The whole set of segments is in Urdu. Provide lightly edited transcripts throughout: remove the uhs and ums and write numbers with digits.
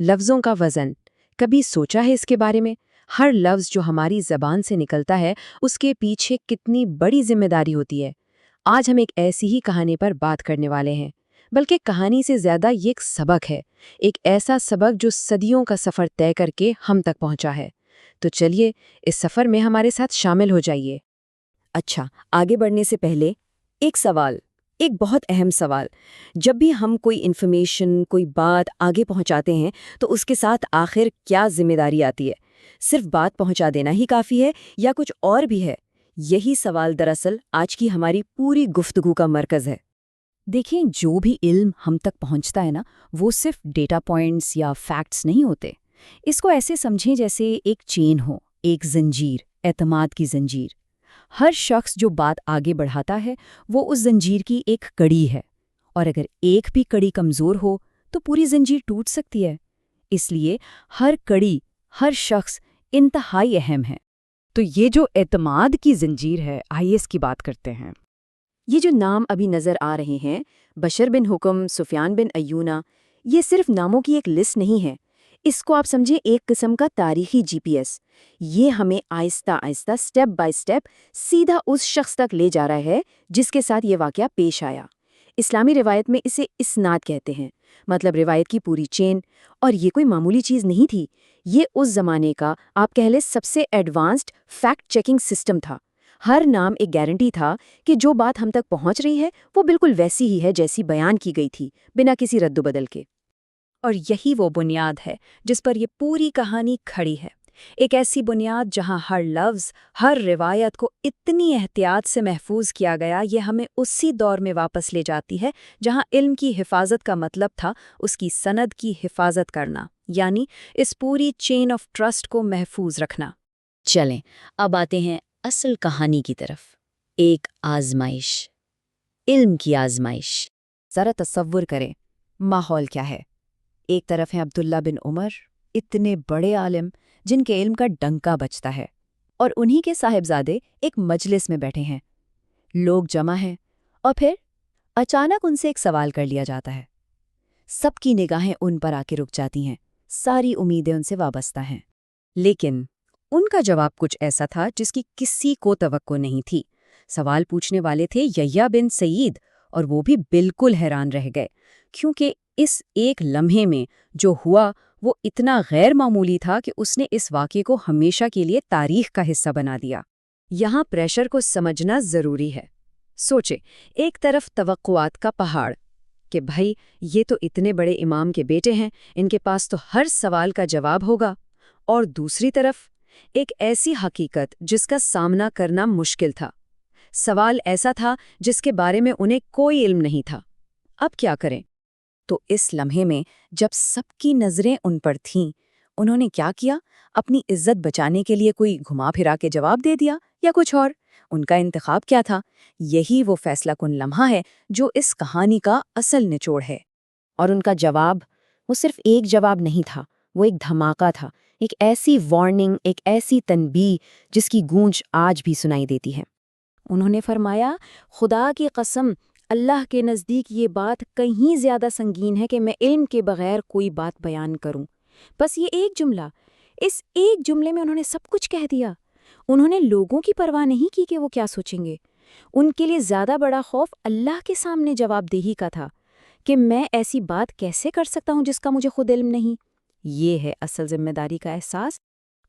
لفظوں کا وزن، کبھی سوچا ہے اس کے بارے میں؟ ہر لفظ جو ہماری زبان سے نکلتا ہے اس کے پیچھے کتنی بڑی ذمہ داری ہوتی ہے۔ آج ہم ایک ایسی ہی کہانی پر بات کرنے والے ہیں، بلکہ کہانی سے زیادہ یہ ایک سبق ہے، ایک ایسا سبق جو صدیوں کا سفر طے کر کے ہم تک پہنچا ہے۔ تو چلیے اس سفر میں ہمارے ساتھ شامل ہو جائیے۔ اچھا، آگے بڑھنے سے پہلے ایک سوال، ایک بہت اہم سوال۔ جب بھی ہم کوئی انفارمیشن، کوئی بات آگے پہنچاتے ہیں تو اس کے ساتھ آخر کیا ذمہ داری آتی ہے؟ صرف بات پہنچا دینا ہی کافی ہے یا کچھ اور بھی ہے؟ یہی سوال دراصل آج کی ہماری پوری گفتگو کا مرکز ہے۔ دیکھیں، جو بھی علم ہم تک پہنچتا ہے نا، وہ صرف ڈیٹا پوائنٹس یا فیکٹس نہیں ہوتے۔ اس کو ایسے سمجھیں جیسے ایک چین ہو، ایک زنجیر، اعتماد کی زنجیر۔ ہر شخص جو بات آگے بڑھاتا ہے وہ اس زنجیر کی ایک کڑی ہے، اور اگر ایک بھی کڑی کمزور ہو تو پوری زنجیر ٹوٹ سکتی ہے۔ اس لیے ہر کڑی، ہر شخص انتہائی اہم ہے۔ تو یہ جو اعتماد کی زنجیر ہے، آئیے اس کی بات کرتے ہیں۔ یہ جو نام ابھی نظر آ رہے ہیں، بشر بن حکم، سفیان بن ایونہ، یہ صرف ناموں کی ایک لسٹ نہیں ہے۔ اس کو آپ سمجھیں ایک قسم کا تاریخی جی پی ایس۔ یہ ہمیں آہستہ آہستہ سٹیپ بائی سٹیپ سیدھا اس شخص تک لے جا رہا ہے جس کے ساتھ یہ واقعہ پیش آیا۔ اسلامی روایت میں اسے اسناد کہتے ہیں، مطلب روایت کی پوری چین۔ اور یہ کوئی معمولی چیز نہیں تھی، یہ اس زمانے کا آپ کہہ لیں سب سے ایڈوانسڈ فیکٹ چیکنگ سسٹم تھا۔ ہر نام ایک گارنٹی تھا کہ جو بات ہم تک پہنچ رہی ہے وہ بالکل ویسی ہی ہے جیسی بیان کی گئی تھی، بنا کسی رد و بدل کے۔ اور یہی وہ بنیاد ہے جس پر یہ پوری کہانی کھڑی ہے، ایک ایسی بنیاد جہاں ہر لفظ، ہر روایت کو اتنی احتیاط سے محفوظ کیا گیا۔ یہ ہمیں اسی دور میں واپس لے جاتی ہے جہاں علم کی حفاظت کا مطلب تھا اس کی سند کی حفاظت کرنا، یعنی اس پوری چین آف ٹرسٹ کو محفوظ رکھنا۔ چلیں اب آتے ہیں اصل کہانی کی طرف، ایک آزمائش، علم کی آزمائش۔ ذرا تصور کریں، ماحول کیا ہے؟ ایک طرف ہیں عبداللہ بن عمر، اتنے بڑے عالم جن کے علم کا ڈنکا بجتا ہے، اور انہی کے صاحبزادے ایک مجلس میں بیٹھے ہیں، لوگ جمع ہیں، اور پھر اچانک ان سے ایک سوال کر لیا جاتا ہے۔ سب کی نگاہیں ان پر آ کے رک جاتی ہیں، ساری امیدیں ان سے وابستہ ہیں۔ لیکن ان کا جواب کچھ ایسا تھا جس کی کسی کو توقع نہیں تھی۔ سوال پوچھنے والے تھے یحییٰ بن سعید، اور وہ بھی بالکل حیران رہ گئے، کیونکہ اس ایک لمحے میں جو ہوا وہ اتنا غیر معمولی تھا کہ اس نے اس واقعے کو ہمیشہ کے لیے تاریخ کا حصہ بنا دیا۔ یہاں پریشر کو سمجھنا ضروری ہے۔ سوچے، ایک طرف توقعات کا پہاڑ کہ بھائی یہ تو اتنے بڑے امام کے بیٹے ہیں، ان کے پاس تو ہر سوال کا جواب ہوگا، اور دوسری طرف ایک ایسی حقیقت جس کا سامنا کرنا مشکل تھا۔ سوال ایسا تھا جس کے بارے میں انہیں کوئی علم نہیں تھا۔ اب کیا کریں؟ تو اس لمحے میں جب سب کی نظریں ان پر تھیں، انہوں نے کیا کیا؟ اپنی عزت بچانے کے لیے کوئی گھما پھرا کے جواب دے دیا یا کچھ اور؟ ان کا انتخاب کیا تھا؟ یہی وہ فیصلہ کن لمحہ ہے جو اس کہانی کا اصل نچوڑ ہے۔ اور ان کا جواب، وہ صرف ایک جواب نہیں تھا، وہ ایک دھماکہ تھا، ایک ایسی وارننگ، ایک ایسی تنبیہ جس کی گونج آج بھی سنائی دیتی ہے۔ انہوں نے فرمایا، خدا کی قسم، اللہ کے نزدیک یہ بات کہیں زیادہ سنگین ہے کہ میں علم کے بغیر کوئی بات بیان کروں۔ بس یہ ایک جملہ، اس ایک جملے میں انہوں نے سب کچھ کہہ دیا۔ انہوں نے لوگوں کی پرواہ نہیں کی کہ وہ کیا سوچیں گے۔ ان کے لیے زیادہ بڑا خوف اللہ کے سامنے جواب دہی کا تھا کہ میں ایسی بات کیسے کر سکتا ہوں جس کا مجھے خود علم نہیں۔ یہ ہے اصل ذمہ داری کا احساس۔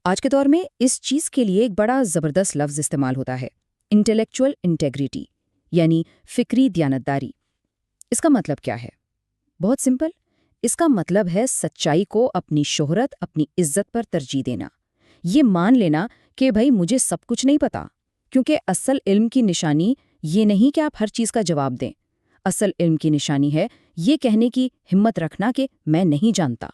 آج کے دور میں اس چیز کے لیے ایک بڑا زبردست لفظ استعمال ہوتا ہے، انٹلیکچوئل انٹیگریٹی، یعنی فکری دیانتداری۔ اس کا مطلب کیا ہے؟ بہت سمپل، اس کا مطلب ہے سچائی کو اپنی شہرت، اپنی عزت پر ترجیح دینا۔ یہ مان لینا کہ بھائی مجھے سب کچھ نہیں پتا، کیونکہ اصل علم کی نشانی یہ نہیں کہ آپ ہر چیز کا جواب دیں۔ اصل علم کی نشانی ہے یہ کہنے کی ہمت رکھنا کہ میں نہیں جانتا۔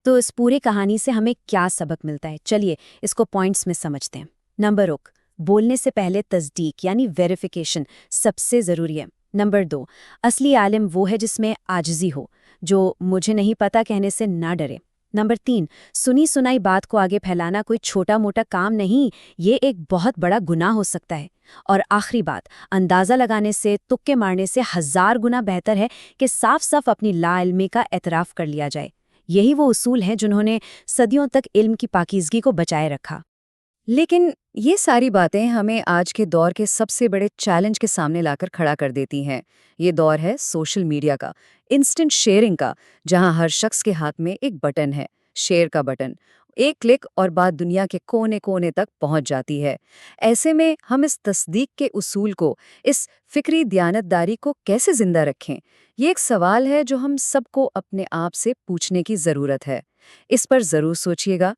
تو اس پورے کہانی سے ہمیں کیا سبق ملتا ہے؟ چلیے اس کو پوائنٹس میں سمجھتے ہیں۔ نمبر 1، بولنے سے پہلے تصدیق یعنی ویریفیکیشن سب سے ضروری ہے۔ نمبر 2، اصلی عالم وہ ہے جس میں عاجزی ہو، جو مجھے نہیں پتا کہنے سے نہ ڈرے۔ نمبر 3، سنی سنائی بات کو آگے پھیلانا کوئی چھوٹا موٹا کام نہیں، یہ ایک بہت بڑا گناہ ہو سکتا ہے۔ اور آخری بات، اندازہ لگانے سے، تکے مارنے سے 1000 گنا بہتر ہے کہ صاف صاف اپنی لا علمی کا اعتراف کر لیا جائے۔ یہی وہ اصول ہیں جنہوں نے صدیوں تک علم کی پاکیزگی کو بچائے رکھا۔ لیکن یہ ساری باتیں ہمیں آج کے دور کے سب سے بڑے چیلنج کے سامنے لا کر کھڑا کر دیتی ہیں۔ یہ دور ہے سوشل میڈیا کا، انسٹنٹ شیئرنگ کا، جہاں ہر شخص کے ہاتھ میں ایک بٹن ہے، شیئر کا بٹن۔ ایک کلک اور بات دنیا کے کونے کونے تک پہنچ جاتی ہے۔ ایسے میں ہم اس تصدیق کے اصول کو، اس فکری دیانتداری کو کیسے زندہ رکھیں؟ یہ ایک سوال ہے جو ہم سب کو اپنے آپ سے پوچھنے کی ضرورت ہے۔ اس پر ضرور سوچیے گا۔